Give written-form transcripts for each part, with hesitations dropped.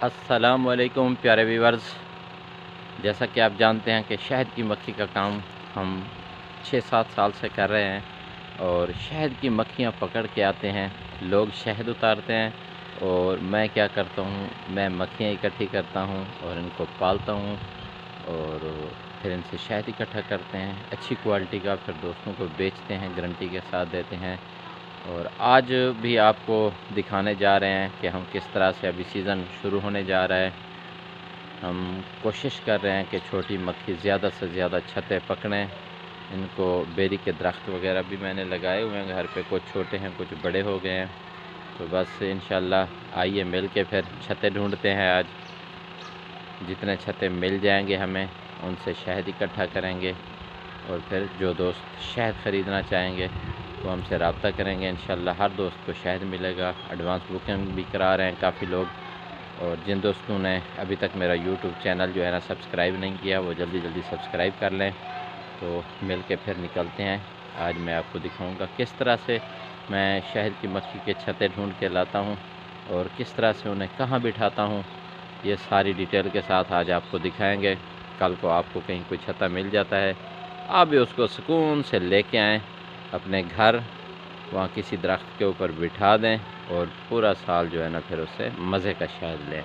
अस्सलाम वालेकुम प्यारे व्यूअर्स। जैसा कि आप जानते हैं कि शहद की मक्खी का काम हम 6-7 साल से कर रहे हैं और शहद की मक्खियाँ पकड़ के आते हैं, लोग शहद उतारते हैं और मैं क्या करता हूँ, मैं मक्खियाँ इकट्ठी करता हूँ और इनको पालता हूँ और फिर इनसे शहद इकट्ठा करते हैं अच्छी क्वालिटी का, फिर दोस्तों को बेचते हैं, गारंटी के साथ देते हैं। और आज भी आपको दिखाने जा रहे हैं कि हम किस तरह से, अभी सीज़न शुरू होने जा रहा है, हम कोशिश कर रहे हैं कि छोटी मक्खी ज़्यादा से ज़्यादा छतें पकड़ें। इनको बेरी के दरख्त वगैरह भी मैंने लगाए हुए हैं घर पे, कुछ छोटे हैं कुछ बड़े हो गए हैं। तो बस इंशाल्लाह आइए मिल के फिर छतें ढूंढते हैं। आज जितने छतें मिल जाएंगे हमें उनसे शहद इकट्ठा करेंगे और फिर जो दोस्त शहद ख़रीदना चाहेंगे तो हमसे रब्ता करेंगे। इंशाल्लाह हर दोस्त को शहद मिलेगा। एडवांस बुकिंग भी करा रहे हैं काफ़ी लोग। और जिन दोस्तों ने अभी तक मेरा यूट्यूब चैनल जो है ना सब्सक्राइब नहीं किया, वो जल्दी जल्दी सब्सक्राइब कर लें। तो मिल के फिर निकलते हैं। आज मैं आपको दिखाऊंगा किस तरह से मैं शहद की मक्खी के छत्ते ढूंढ के लाता हूं और किस तरह से उन्हें कहां बिठाता हूं। ये सारी डिटेल के साथ आज आपको दिखाएंगे। कल को आपको कहीं कोई छत्ता मिल जाता है, आप भी उसको सुकून से लेके आएँ अपने घर, वहाँ किसी दरख्त के ऊपर बिठा दें और पूरा साल जो है ना फिर उससे मज़े का शहद लें।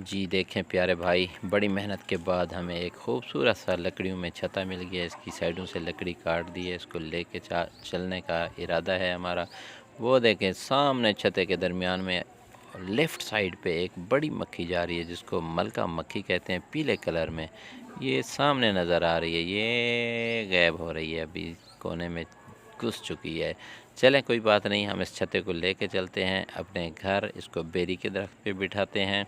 जी देखें प्यारे भाई, बड़ी मेहनत के बाद हमें एक खूबसूरत सा लकड़ियों में छत्ता मिल गया। इसकी साइडों से लकड़ी काट दी है, इसको लेके चलने का इरादा है हमारा। वो देखें सामने छत्ते के दरमियान में लेफ़्ट साइड पे एक बड़ी मक्खी जा रही है जिसको मलका मक्खी कहते हैं, पीले कलर में। ये सामने नज़र आ रही है, ये गायब हो रही है, अभी कोने में घुस चुकी है। चलें कोई बात नहीं, हम इस छत्ते को लेके चलते हैं अपने घर, इसको बेरी के दरख्त पे बिठाते हैं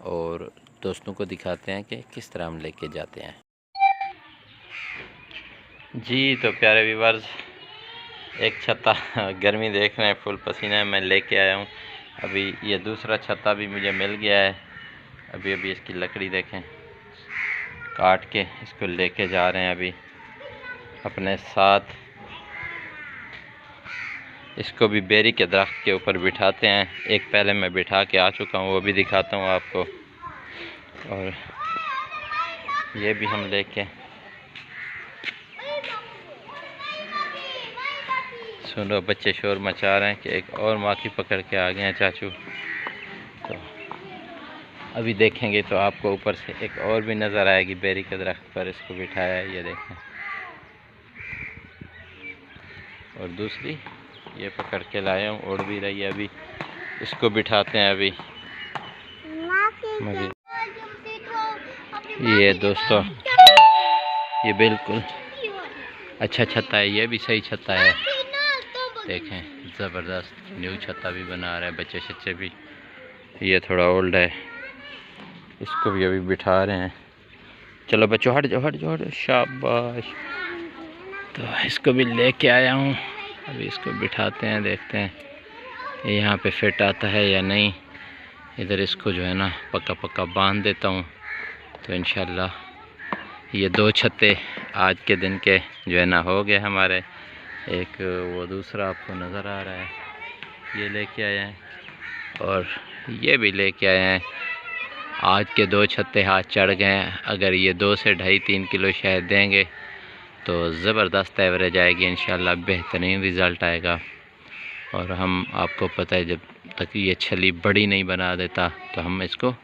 और दोस्तों को दिखाते हैं कि किस तरह हम लेके जाते हैं। जी तो प्यारे व्यूअर्स, एक छत्ता गर्मी देख रहे हैं, फुल पसीना मैं लेके आया हूँ। अभी ये दूसरा छत्ता भी मुझे मिल गया है। अभी इसकी लकड़ी देखें, काट के इसको लेके जा रहे हैं अभी अपने साथ। इसको भी बेरी के दरख्त के ऊपर बिठाते हैं। एक पहले मैं बिठा के आ चुका हूँ, वो भी दिखाता हूँ आपको। और ये भी हम लेके, सुनो बच्चे शोर मचा रहे हैं कि एक और माखी पकड़ के आ गए हैं चाचू। तो अभी देखेंगे तो आपको ऊपर से एक और भी नज़र आएगी, बेरी के दरख्त पर इसको बिठाया है, ये देखें। और दूसरी ये पकड़ के लाया हूँ, उड़ भी रही है। अभी इसको बिठाते हैं अभी। ये दोस्तों, ये बिल्कुल अच्छा छत्ता है, ये भी सही छत्ता है। देखें ज़बरदस्त न्यू छत्ता भी बना रहा है, बच्चे शच्चे भी। ये थोड़ा ओल्ड है, इसको भी अभी बिठा रहे हैं। चलो बच्चों हट जाओ हट जाओ हट जाओ, शाबाश। तो इसको भी लेके आया हूँ, अभी इसको बिठाते हैं, देखते हैं ये यहाँ पे फिट आता है या नहीं। इधर इसको जो है ना पक्का पक्का बांध देता हूँ। तो इंशाल्लाह ये दो छत्ते आज के दिन के जो है ना हो गए हमारे। एक वो दूसरा आपको नज़र आ रहा है, ये लेके आए हैं और ये भी लेके आए हैं। आज के दो छत्ते हाथ चढ़ गए हैं। अगर ये 2 से 2.5-3 किलो शहद देंगे तो ज़बरदस्त एवरेज आएगी इंशाल्लाह, बेहतरीन रिज़ल्ट आएगा। और हम, आपको पता है, जब तक ये छली बड़ी नहीं बना देता तो हम इसको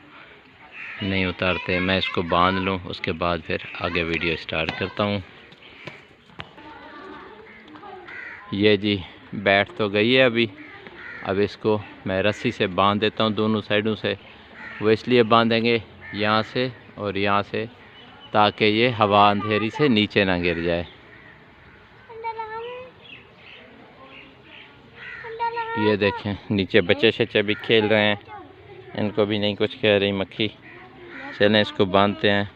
नहीं उतारते। मैं इसको बांध लूँ, उसके बाद फिर आगे वीडियो स्टार्ट करता हूँ। ये जी बैठ तो गई है अभी। अब इसको मैं रस्सी से बांध देता हूँ दोनों साइडों से। वो इसलिए बांधेंगे यहाँ से और यहाँ से, ताकि ये हवा अंधेरी से नीचे ना गिर जाए। ये देखें नीचे बच्चे शच्चे भी खेल रहे हैं, इनको भी नहीं कुछ कह रही मक्खी। चलें इसको बांधते हैं,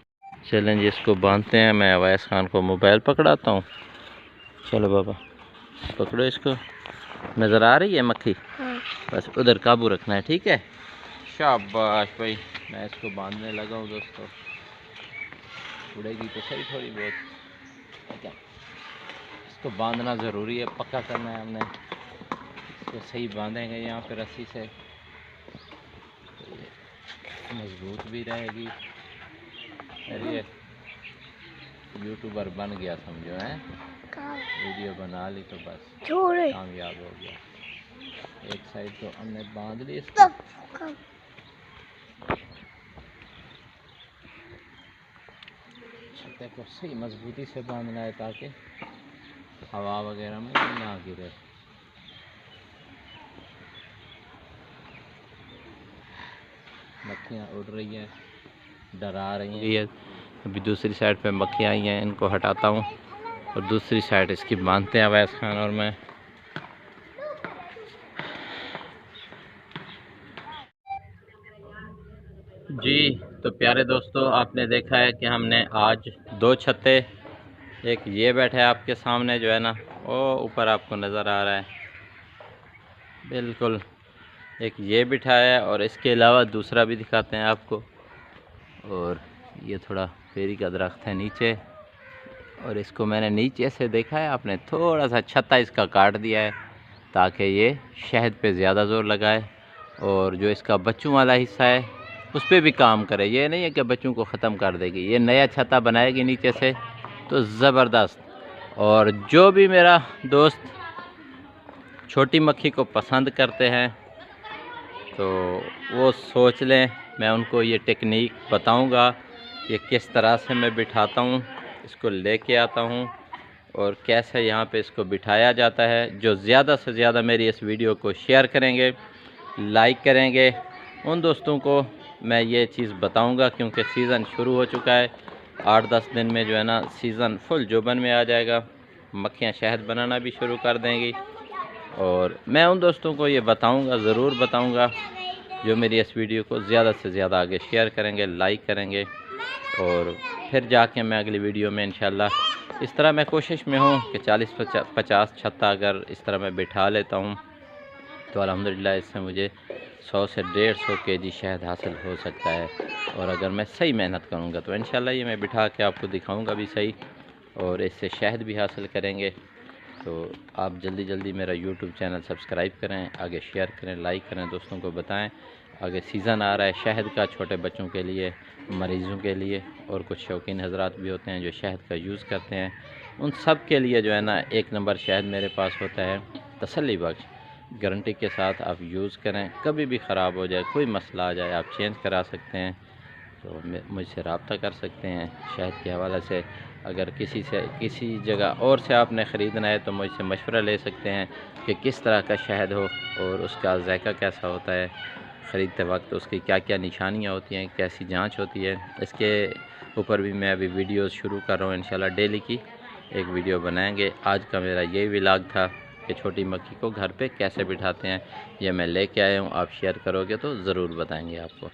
चलें जी इसको बांधते हैं। मैं अवैस खान को मोबाइल पकड़ाता हूँ। चलो बाबा पकड़ो इसको। नज़र आ रही है मक्खी? बस उधर काबू रखना है, ठीक है? शाबाश भाई। मैं इसको बांधने लगा हूँ दोस्तों। उड़ेगी तो सही थोड़ी बहुत, क्या इसको बांधना ज़रूरी है, पक्का करना है हमने। इसको सही बांधेंगे यहाँ पे रस्सी से, मजबूत भी रहेगी। अरे यूट्यूबर बन गया समझो, है वीडियो बना ली तो बस कामयाब हो गया। एक साइड तो हमने बांध ली इसको। छत्ते को सही मजबूती से बांधना है ताकि हवा वगैरह में ना गिरे। मक्खियाँ उड़ रही हैं, डरा रही हैं। अभी दूसरी साइड पे मक्खियाँ आई हैं, इनको हटाता हूँ और दूसरी साइड इसकी बांधते हैं अवैस खान और मैं। जी तो प्यारे दोस्तों, आपने देखा है कि हमने आज 2 छत्ते, एक ये बैठा है आपके सामने जो है ना, वो ऊपर आपको नज़र आ रहा है बिल्कुल, एक ये बिठाया है और इसके अलावा दूसरा भी दिखाते हैं आपको। और ये थोड़ा फेरी का दरख्त है नीचे, और इसको मैंने नीचे से देखा है, आपने थोड़ा सा छत्ता इसका काट दिया है ताकि ये शहद पे ज़्यादा ज़ोर लगाए और जो इसका बच्चों वाला हिस्सा है उस पर भी काम करे। ये नहीं है कि बच्चों को ख़त्म कर देगी, ये नया छत्ता बनाएगी नीचे से तो ज़बरदस्त। और जो भी मेरा दोस्त छोटी मक्खी को पसंद करते हैं तो वो सोच लें, मैं उनको ये टेक्निक बताऊंगा कि किस तरह से मैं बिठाता हूँ, इसको लेके आता हूँ और कैसे यहाँ पे इसको बिठाया जाता है। जो ज़्यादा से ज़्यादा मेरी इस वीडियो को शेयर करेंगे, लाइक करेंगे, उन दोस्तों को मैं ये चीज़ बताऊंगा, क्योंकि सीज़न शुरू हो चुका है। 8-10 दिन में जो है ना सीज़न फुल जोबन में आ जाएगा, मक्खियाँ शहद बनाना भी शुरू कर देंगी। और मैं उन दोस्तों को ये बताऊंगा, ज़रूर बताऊंगा, जो मेरी इस वीडियो को ज़्यादा से ज़्यादा आगे शेयर करेंगे, लाइक करेंगे। और फिर जाके मैं अगली वीडियो में इंशाल्लाह इस तरह मैं कोशिश में हूँ कि 40-50 छत्ता अगर इस तरह मैं बिठा लेता हूँ तो अल्हम्दुलिल्लाह इससे मुझे 100 से 150 केजी शहद हासिल हो सकता है। और अगर मैं सही मेहनत करूँगा तो इंशाल्लाह ये मैं बिठा के आपको दिखाऊँगा भी सही, और इससे शहद भी हासिल करेंगे। तो आप जल्दी जल्दी मेरा यूट्यूब चैनल सब्सक्राइब करें, आगे शेयर करें, लाइक करें, दोस्तों को बताएं। आगे सीज़न आ रहा है शहद का, छोटे बच्चों के लिए, मरीज़ों के लिए, और कुछ शौकीन हजरात भी होते हैं जो शहद का यूज़ करते हैं। उन सब के लिए जो है ना 1 नंबर शहद मेरे पास होता है, तसल्ली बख्श, गारंटी के साथ आप यूज़ करें। कभी भी ख़राब हो जाए, कोई मसला आ जाए, आप चेंज करा सकते हैं, तो मुझसे रब्ता कर सकते हैं शहद के हवाले से। अगर किसी जगह और से आपने ख़रीदना है तो मुझसे मशवरा ले सकते हैं कि किस तरह का शहद हो और उसका जायका कैसा होता है, ख़रीदते वक्त उसकी क्या क्या निशानियाँ होती हैं, कैसी जांच होती है। इसके ऊपर भी मैं अभी वीडियोस शुरू कर रहा हूँ, इंशाल्लाह डेली की एक वीडियो बनाएंगे। आज का मेरा यही व्लॉग था कि छोटी मक्खी को घर पे कैसे बिठाते हैं, ये मैं लेके आया हूँ। आप शेयर करोगे तो ज़रूर बताएंगे आपको।